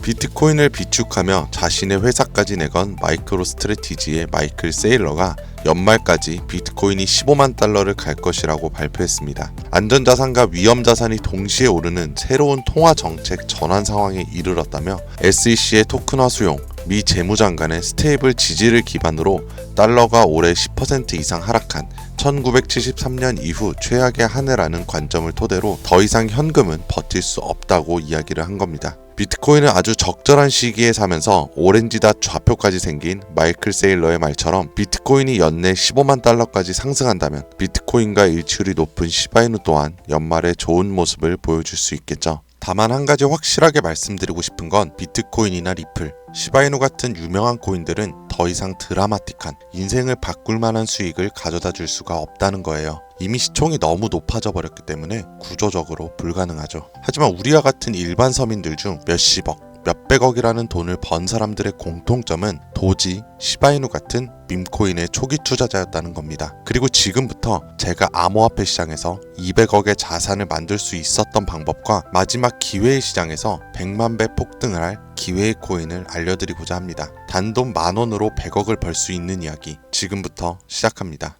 비트코인을 비축하며 자신의 회사까지 내건 마이크로스트래티지의 마이클 세일러가 연말까지 비트코인이 15만 달러를 갈 것이라고 발표했습니다. 안전자산과 위험자산이 동시에 오르는 새로운 통화정책 전환 상황에 이르렀다며 SEC의 토큰화 수용, 미 재무장관의 스테이블 지지를 기반으로 달러가 올해 10% 이상 하락한 1973년 이후 최악의 한 해라는 관점을 토대로 더 이상 현금은 버틸 수 없다고 이야기를 한 겁니다. 비트코인은 아주 적절한 시기에 사면서 오렌지닷 좌표까지 생긴 마이클 세일러의 말처럼 비트코인이 연내 15만 달러까지 상승한다면 비트코인과 일치율이 높은 시바이누 또한 연말에 좋은 모습을 보여줄 수 있겠죠. 다만 한 가지 확실하게 말씀드리고 싶은 건 비트코인이나 리플, 시바이누 같은 유명한 코인들은 더 이상 드라마틱한 인생을 바꿀 만한 수익을 가져다 줄 수가 없다는 거예요. 이미 시총이 너무 높아져 버렸기 때문에 구조적으로 불가능하죠. 하지만 우리와 같은 일반 서민들 중 몇십억, 몇백억이라는 돈을 번 사람들의 공통점은 도지, 시바이누 같은 밈코인의 초기 투자자였다는 겁니다. 그리고 지금부터 제가 암호화폐 시장에서 200억의 자산을 만들 수 있었던 방법과 마지막 기회의 시장에서 100만 배 폭등을 할 기회의 코인을 알려드리고자 합니다. 단돈 10,000원으로 100억을 벌 수 있는 이야기 지금부터 시작합니다.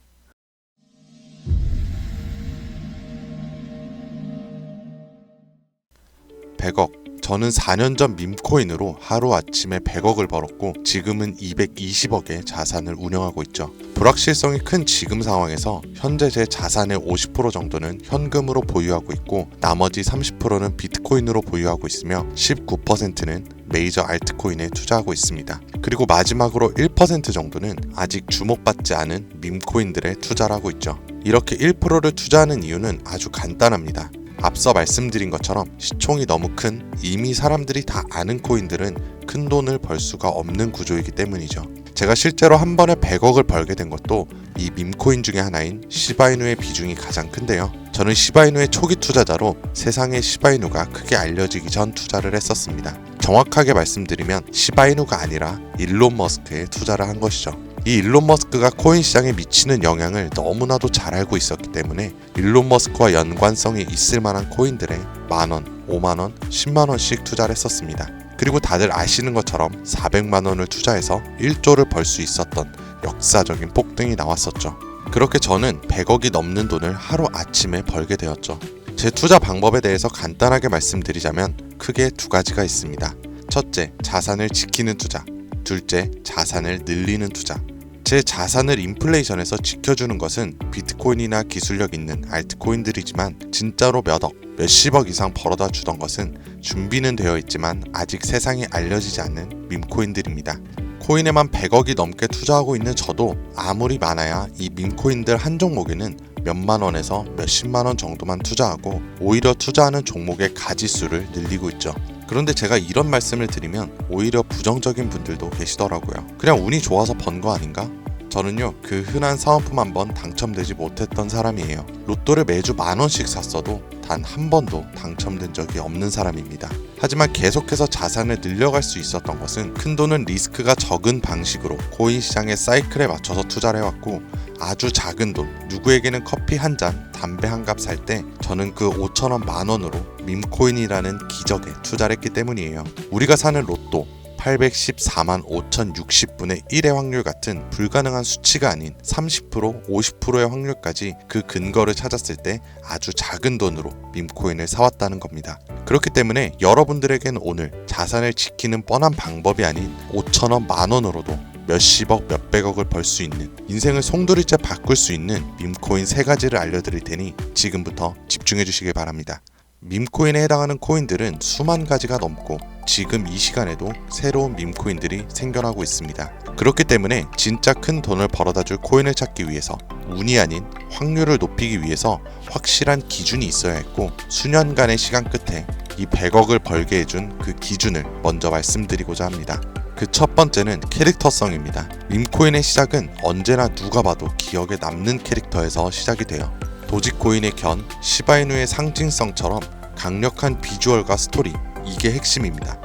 저는 4년 전 밈코인으로 하루아침에 100억을 벌었고 지금은 220억의 자산을 운영하고 있죠. 불확실성이 큰 지금 상황에서 현재 제 자산의 50% 정도는 현금으로 보유하고 있고 나머지 30%는 비트코인으로 보유하고 있으며 19%는 메이저 알트코인에 투자하고 있습니다. 그리고 마지막으로 1% 정도는 아직 주목받지 않은 밈코인들에 투자를 하고 있죠. 이렇게 1%를 투자하는 이유는 아주 간단합니다. 앞서 말씀드린 것처럼 시총이 너무 큰 이미 사람들이 다 아는 코인들은 큰 돈을 벌 수가 없는 구조이기 때문이죠. 제가 실제로 한 번에 100억을 벌게 된 것도 이 밈코인 중에 하나인 시바이누의 비중이 가장 큰데요. 저는 시바이누의 초기 투자자로 세상에 시바이누가 크게 알려지기 전 투자를 했었습니다. 정확하게 말씀드리면 시바이누가 아니라 일론 머스크에 투자를 한 것이죠. 이 일론 머스크가 코인 시장에 미치는 영향을 너무나도 잘 알고 있었기 때문에 일론 머스크와 연관성이 있을 만한 코인들에 만원, 5만원, 10만원씩 투자를 했었습니다. 그리고 다들 아시는 것처럼 400만원을 투자해서 1조를 벌 수 있었던 역사적인 폭등이 나왔었죠. 그렇게 저는 100억이 넘는 돈을 하루 아침에 벌게 되었죠. 제 투자 방법에 대해서 간단하게 말씀드리자면 크게 두 가지가 있습니다. 첫째, 자산을 지키는 투자. 둘째, 자산을 늘리는 투자. 제 자산을 인플레이션에서 지켜주는 것은 비트코인이나 기술력 있는 알트코인들이지만 진짜로 몇억, 몇십억 이상 벌어다 주던 것은 준비는 되어 있지만 아직 세상에 알려지지 않는 밈코인들입니다. 코인에만 100억이 넘게 투자하고 있는 저도 아무리 많아야 이 밈코인들 한 종목에는 몇만 원에서 몇십만 원 정도만 투자하고 오히려 투자하는 종목의 가지수를 늘리고 있죠. 그런데 제가 이런 말씀을 드리면 오히려 부정적인 분들도 계시더라고요. 그냥 운이 좋아서 번 거 아닌가? 저는요, 그 흔한 사은품 한 번 당첨되지 못했던 사람이에요. 로또를 매주 10,000원씩 샀어도 단 한 번도 당첨된 적이 없는 사람입니다. 하지만 계속해서 자산을 늘려갈 수 있었던 것은 큰돈은 리스크가 적은 방식으로 코인 시장의 사이클에 맞춰서 투자를 해왔고 아주 작은 돈, 누구에게는 커피 한 잔, 담배 한 갑 살 때 저는 그 5,000원, 10,000원으로 밈코인이라는 기적에 투자를 했기 때문이에요. 우리가 사는 로또 814만 5,060분의 1의 확률 같은 불가능한 수치가 아닌 30%, 50%의 확률까지 그 근거를 찾았을 때 아주 작은 돈으로 밈코인을 사왔다는 겁니다. 그렇기 때문에 여러분들에겐 오늘 자산을 지키는 뻔한 방법이 아닌 5,000원, 10,000원으로도 몇십억, 몇백억을 벌 수 있는 인생을 송두리째 바꿀 수 있는 밈코인 3가지를 알려드릴 테니 지금부터 집중해 주시길 바랍니다. 밈코인에 해당하는 코인들은 수만 가지가 넘고 지금 이 시간에도 새로운 밈코인들이 생겨나고 있습니다. 그렇기 때문에 진짜 큰 돈을 벌어다 줄 코인을 찾기 위해서 운이 아닌 확률을 높이기 위해서 확실한 기준이 있어야 했고 수년간의 시간 끝에 이 100억을 벌게 해준 그 기준을 먼저 말씀드리고자 합니다. 그 첫 번째는 캐릭터성입니다. 밈코인의 시작은 언제나 누가 봐도 기억에 남는 캐릭터에서 시작이 돼요. 도지코인의 견, 시바이누의 상징성처럼 강력한 비주얼과 스토리, 이게 핵심입니다.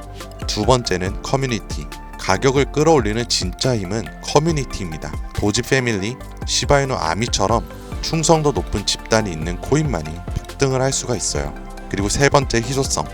두 번째는 커뮤니티. 가격을 끌어올리는 진짜 힘은 커뮤니티입니다. 도지 패밀리, 시바이누 아미처럼 충성도 높은 집단이 있는 코인만이 폭등을 할 수가 있어요. 그리고 세 번째 희소성.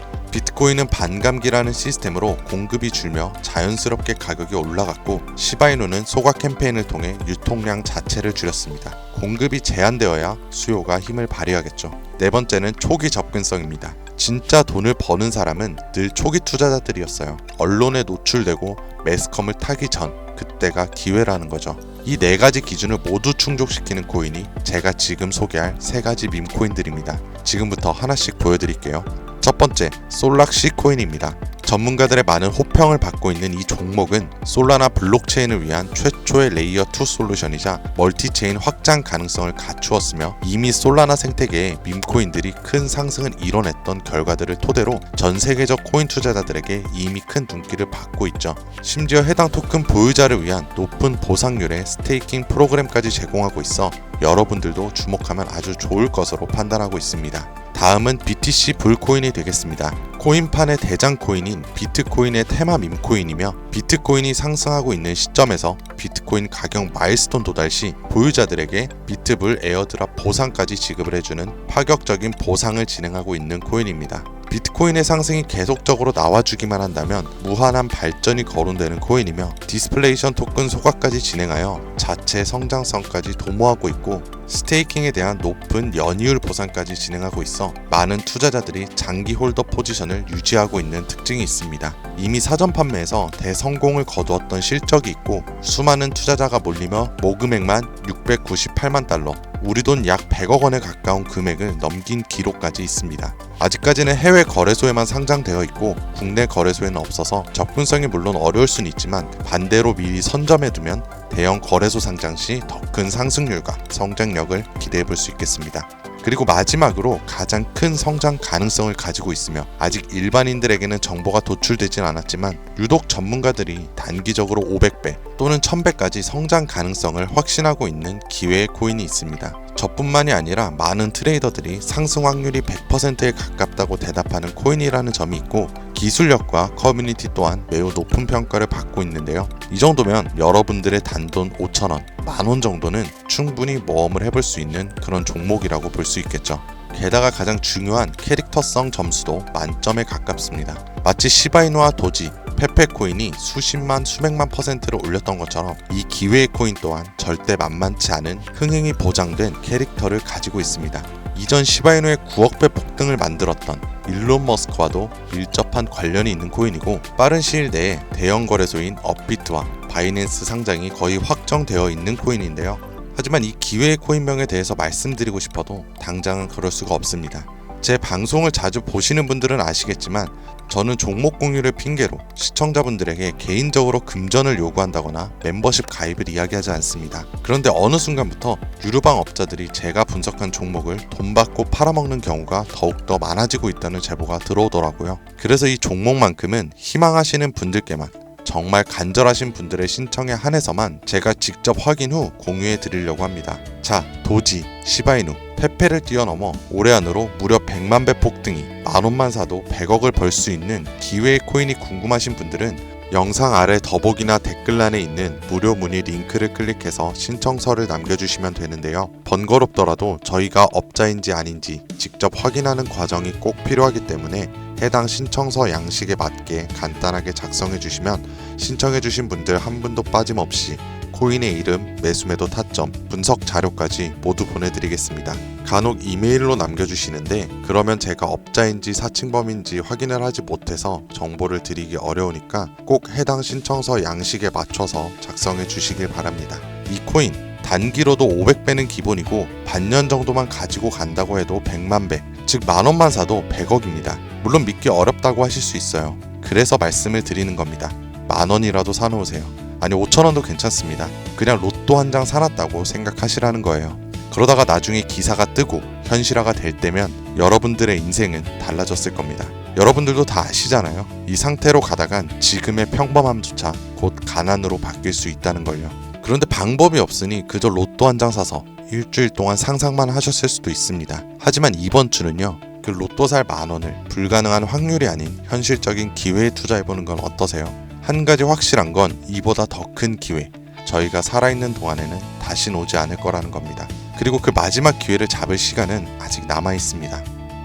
비트코인은 반감기라는 시스템으로 공급이 줄며 자연스럽게 가격이 올라갔고, 시바이누는 소각 캠페인을 통해 유통량 자체를 줄였습니다. 공급이 제한되어야 수요가 힘을 발휘하겠죠. 네 번째는 초기 접근성입니다. 진짜 돈을 버는 사람은 늘 초기 투자자들이었어요. 언론에 노출되고 매스컴을 타기 전, 그때가 기회라는 거죠. 이 네 가지 기준을 모두 충족시키는 코인이 제가 지금 소개할 세 가지 밈코인들입니다. 지금부터 하나씩 보여드릴게요. 첫 번째, 솔락시 코인입니다. 전문가들의 많은 호평을 받고 있는 이 종목은 솔라나 블록체인을 위한 최초의 레이어 2 솔루션이자 멀티체인 확장 가능성을 갖추었으며, 이미 솔라나 생태계에 밈코인들이 큰 상승을 이뤄냈던 결과들을 토대로 전 세계적 코인 투자자들에게 이미 큰 눈길을 받고 있죠. 심지어 해당 토큰 보유자를 위한 높은 보상률의 스테이킹 프로그램까지 제공하고 있어 여러분들도 주목하면 아주 좋을 것으로 판단하고 있습니다. 다음은 BTC 불코인이 되겠습니다. 코인판의 대장 코인인 비트코인의 테마 밈코인이며, 비트코인이 상승하고 있는 시점에서 비트코인 가격 마일스톤 도달 시 보유자들에게 비트불 에어드랍 보상까지 지급을 해주는 파격적인 보상을 진행하고 있는 코인입니다. 비트코인의 상승이 계속적으로 나와주기만 한다면 무한한 발전이 거론되는 코인이며, 디스플레이션 토큰 소각까지 진행하여 자체 성장성까지 도모하고 있고, 스테이킹에 대한 높은 연이율 보상까지 진행하고 있어 많은 투자자들이 장기 홀더 포지션을 유지하고 있는 특징이 있습니다. 이미 사전 판매에서 대성공을 거두었던 실적이 있고, 수많은 투자자가 몰리며 모금액만 698만 달러, 우리 돈 약 100억 원에 가까운 금액을 넘긴 기록까지 있습니다. 아직까지는 해외 거래소에만 상장되어 있고 국내 거래소에는 없어서 접근성이 물론 어려울 수는 있지만, 반대로 미리 선점해두면 대형 거래소 상장 시 더 큰 상승률과 성장력을 기대해 볼 수 있겠습니다. 그리고 마지막으로 가장 큰 성장 가능성을 가지고 있으며, 아직 일반인들에게는 정보가 도출되진 않았지만 유독 전문가들이 단기적으로 500배 또는 1000배까지 성장 가능성을 확신하고 있는 기회의 코인이 있습니다. 저뿐만이 아니라 많은 트레이더들이 상승 확률이 100%에 가깝다고 대답하는 코인이라는 점이 있고, 기술력과 커뮤니티 또한 매우 높은 평가를 받고 있는데요. 이 정도면 여러분들의 단돈 5,000원, 만원 정도는 충분히 모험을 해볼 수 있는 그런 종목이라고 볼 수 있겠죠. 게다가 가장 중요한 캐릭터성 점수도 만점에 가깝습니다. 마치 시바이누와 도지, 페페코인이 수십만 수백만 %를 올렸던 것처럼 이 기회의 코인 또한 절대 만만치 않은 흥행이 보장된 캐릭터를 가지고 있습니다. 이전 시바이누의 9억 배 폭등을 만들었던 일론 머스크와도 밀접한 관련이 있는 코인이고, 빠른 시일 내에 대형 거래소인 업비트와 바이낸스 상장이 거의 확정되어 있는 코인인데요. 하지만 이 기회의 코인명에 대해서 말씀드리고 싶어도 당장은 그럴 수가 없습니다. 제 방송을 자주 보시는 분들은 아시겠지만, 저는 종목 공유를 핑계로 시청자분들에게 개인적으로 금전을 요구한다거나 멤버십 가입을 이야기하지 않습니다. 그런데 어느 순간부터 유료방 업자들이 제가 분석한 종목을 돈 받고 팔아먹는 경우가 더욱더 많아지고 있다는 제보가 들어오더라고요. 그래서 이 종목만큼은 희망하시는 분들께만, 정말 간절하신 분들의 신청에 한해서만 제가 직접 확인 후 공유해 드리려고 합니다. 자, 도지, 시바이누, 페페를 뛰어넘어 올해 안으로 무려 100만 배 폭등이 만원만 사도 100억을 벌 수 있는 기회의 코인이 궁금하신 분들은 영상 아래 더보기나 댓글란에 있는 무료 문의 링크를 클릭해서 신청서를 남겨주시면 되는데요. 번거롭더라도 저희가 업자인지 아닌지 직접 확인하는 과정이 꼭 필요하기 때문에 해당 신청서 양식에 맞게 간단하게 작성해 주시면 신청해 주신 분들 한 분도 빠짐없이 코인의 이름, 매수매도 타점, 분석 자료까지 모두 보내드리겠습니다. 간혹 이메일로 남겨주시는데 그러면 제가 업자인지 사칭범인지 확인을 하지 못해서 정보를 드리기 어려우니까 꼭 해당 신청서 양식에 맞춰서 작성해 주시길 바랍니다. 이 코인 단기로도 500배는 기본이고 반년 정도만 가지고 간다고 해도 100만 배, 즉 만원만 사도 100억입니다. 물론 믿기 어렵다고 하실 수 있어요. 그래서 말씀을 드리는 겁니다. 만원이라도 사놓으세요. 아니 5,000원도 괜찮습니다. 그냥 로또 한 장 사놨다고 생각하시라는 거예요. 그러다가 나중에 기사가 뜨고 현실화가 될 때면 여러분들의 인생은 달라졌을 겁니다. 여러분들도 다 아시잖아요. 이 상태로 가다간 지금의 평범함조차 곧 가난으로 바뀔 수 있다는 걸요. 그런데 방법이 없으니 그저 로또 한 장 사서 일주일 동안 상상만 하셨을 수도 있습니다. 하지만 이번 주는요, 그 로또 살 만원을 불가능한 확률이 아닌 현실적인 기회에 투자해보는 건 어떠세요? 한 가지 확실한 건 이보다 더 큰 기회, 저희가 살아있는 동안에는 다신 오지 않을 거라는 겁니다. 그리고 그 마지막 기회를 잡을 시간은 아직 남아있습니다.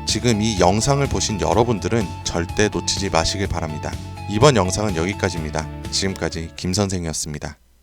지금 이 영상을 보신 여러분들은 절대 놓치지 마시길 바랍니다. 이번 영상은 여기까지입니다. 지금까지 김 선생이었습니다.